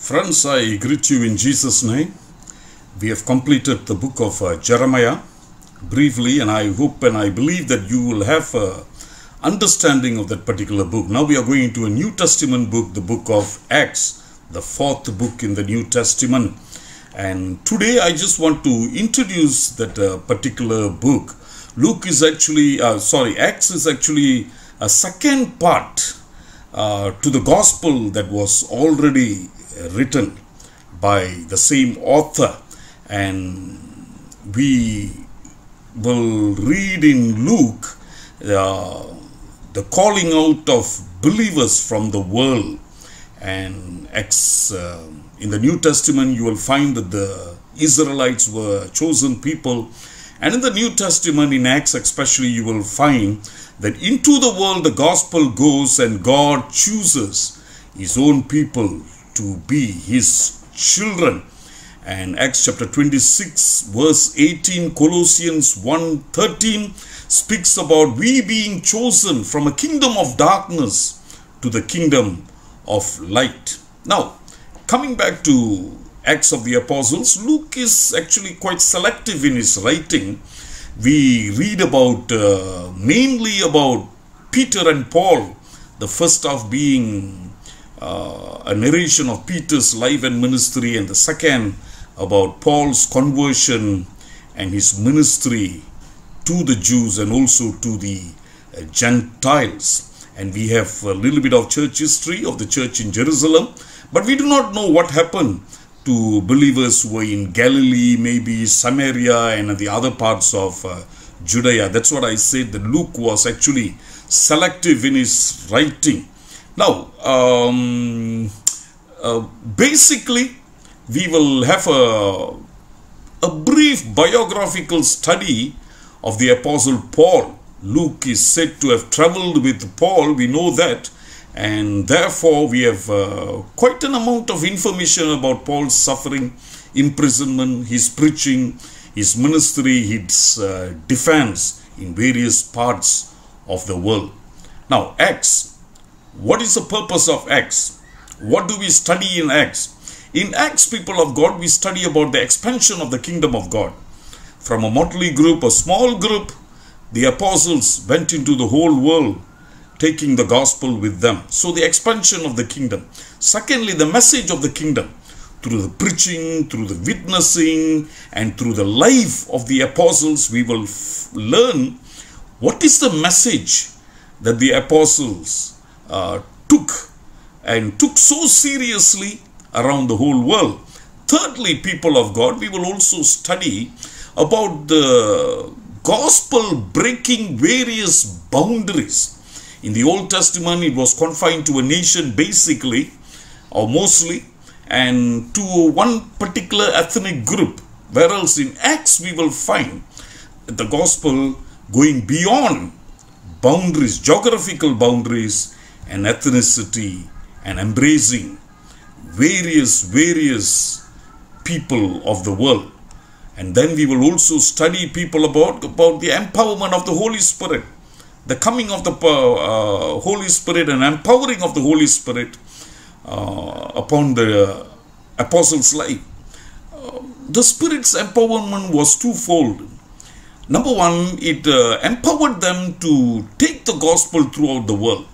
Friends, I greet you in Jesus' name. We have completed the book of Jeremiah briefly, and I hope and I believe that you will have understanding of that particular book. Now we are going into a New Testament book, the book of Acts, the fourth book in the New Testament. And today I just want to introduce that particular book. Acts is actually a second part to the gospel that was already written by the same author, and we will read in Luke the calling out of believers from the world. And in the New Testament you will find that the Israelites were chosen people, and in the New Testament, in Acts especially, you will find that into the world the gospel goes and God chooses his own people to be his children. And Acts chapter 26 verse 18, Colossians 1:13 speaks about we being chosen from a kingdom of darkness to the kingdom of light. Now, coming back to Acts of the Apostles, Luke is actually quite selective in his writing. We read about mainly about Peter and Paul, the first half being a narration of Peter's life and ministry, and the second about Paul's conversion and his ministry to the Jews and also to the Gentiles. And we have a little bit of church history of the church in Jerusalem, but we do not know what happened to believers who were in Galilee, maybe Samaria and the other parts of Judea. That's what I said, that Luke was actually selective in his writing. Now, basically, we will have a brief biographical study of the Apostle Paul. Luke is said to have traveled with Paul, we know that, and therefore we have quite an amount of information about Paul's suffering, imprisonment, his preaching, his ministry, his defense in various parts of the world. Now, Acts. What is the purpose of Acts? What do we study in Acts? In Acts, people of God, we study about the expansion of the kingdom of God. From a motley group, a small group, the apostles went into the whole world, taking the gospel with them. So the expansion of the kingdom. Secondly, the message of the kingdom. Through the preaching, through the witnessing, and through the life of the apostles, we will learn what is the message that the apostles took so seriously around the whole world. Thirdly, people of God, we will also study about the gospel breaking various boundaries. In the Old Testament, it was confined to a nation basically, or mostly, and to one particular ethnic group. Whereas in Acts, we will find the gospel going beyond boundaries, geographical boundaries, and ethnicity, and embracing various people of the world. And then we will also study people about the empowerment of the Holy Spirit, the coming of the Holy Spirit and empowering of the Holy Spirit upon the apostles' life. The Spirit's empowerment was twofold. Number one, it empowered them to take the gospel throughout the world.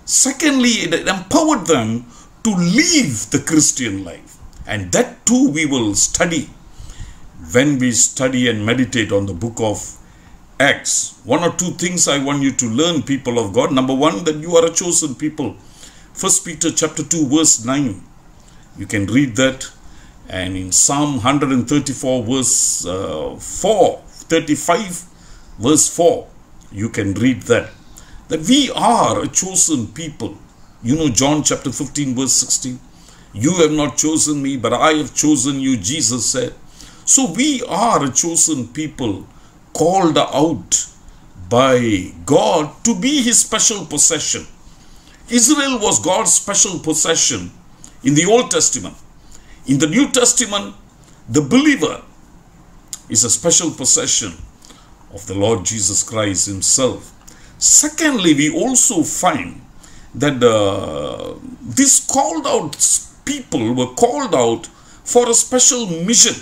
Secondly, it empowered them to live the Christian life. And that too we will study when we study and meditate on the book of Acts. One or two things I want you to learn, people of God. Number one, that you are a chosen people. 1 Peter chapter 2 verse 9. You can read that. And in Psalm 134 verse 35 verse 4, you can read that. That we are a chosen people. You know John chapter 15 verse 16. You have not chosen me, but I have chosen you, Jesus said. So we are a chosen people, called out by God to be his special possession. Israel was God's special possession in the Old Testament. In the New Testament, the believer is a special possession of the Lord Jesus Christ himself. Secondly, we also find that this called out people were called out for a special mission.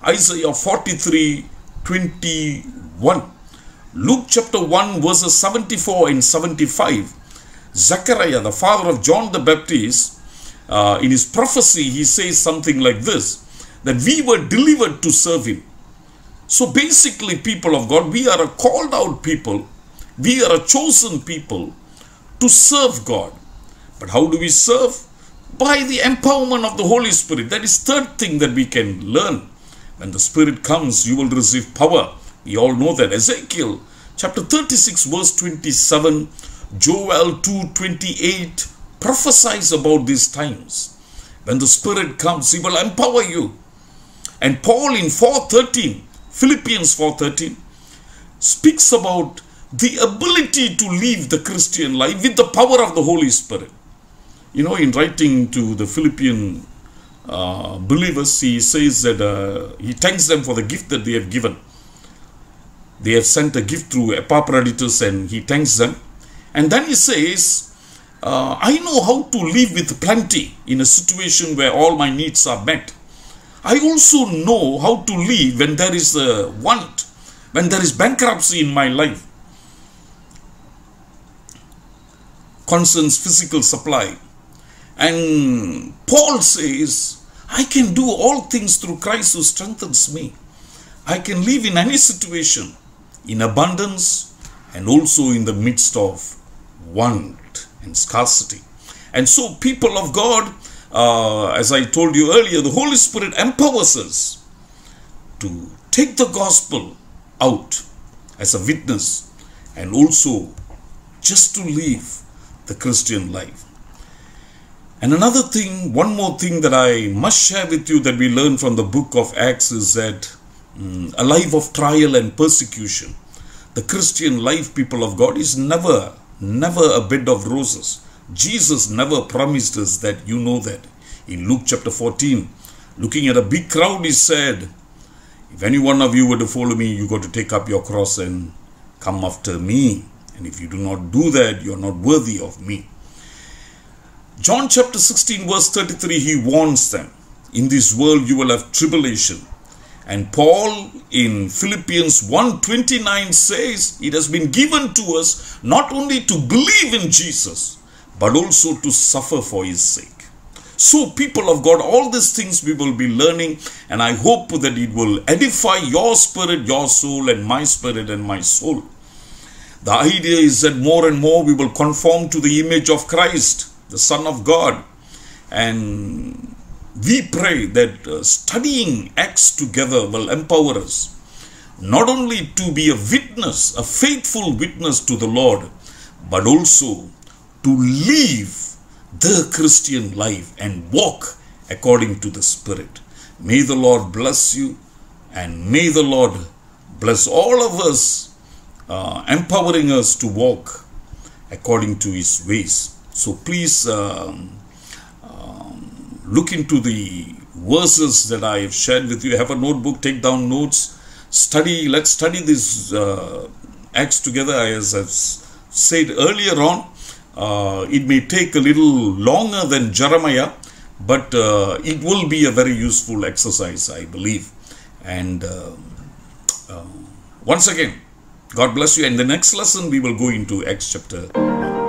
Isaiah 43:21. Luke chapter 1 verses 74 and 75. Zechariah, the father of John the Baptist, in his prophecy, he says something like this, that we were delivered to serve him. So basically, people of God, we are a called out people. We are a chosen people to serve God. But how do we serve? By the empowerment of the Holy Spirit. That is third thing that we can learn. When the Spirit comes, you will receive power. We all know that. Ezekiel chapter 36 verse 27, Joel 2:28 prophesies about these times. When the Spirit comes, He will empower you. And Paul in 4:13, Philippians 4:13, speaks about the ability to live the Christian life with the power of the Holy Spirit. You know, in writing to the Philippian believers, he says that he thanks them for the gift that they have given. They have sent a gift through Epaphroditus, and he thanks them. And then he says, I know how to live with plenty in a situation where all my needs are met. I also know how to live when there is a want, when there is bankruptcy in my life. Concerns physical supply. And Paul says, I can do all things through Christ who strengthens me. I can live in any situation, in abundance and also in the midst of want and scarcity. And so, people of God, as I told you earlier, the Holy Spirit empowers us to take the gospel out as a witness and also just to live the Christian life. And another thing, one more thing that I must share with you that we learn from the book of Acts is that a life of trial and persecution. The Christian life, people of God, is never a bed of roses. Jesus never promised us that, you know that. In Luke chapter 14, looking at a big crowd, He said, if any one of you were to follow me, you got to take up your cross and come after me. And if you do not do that, you are not worthy of me. John chapter 16 verse 33, He warns them, in this world you will have tribulation. And Paul in Philippians 1:29 says, it has been given to us not only to believe in Jesus, but also to suffer for His sake. So, people of God, all these things we will be learning, and I hope that it will edify your spirit, your soul, and my spirit and my soul. The idea is that more and more we will conform to the image of Christ, the Son of God. And we pray that studying Acts together will empower us not only to be a witness, a faithful witness to the Lord, but also to live the Christian life and walk according to the Spirit. May the Lord bless you, and may the Lord bless all of us, empowering us to walk according to His ways. So please look into the verses that I have shared with you. Have a notebook, take down notes, study. Let's study this Acts together. As I've said earlier on, it may take a little longer than Jeremiah, but it will be a very useful exercise, I believe. And once again, God bless you. And the next lesson we will go into Acts chapter 1.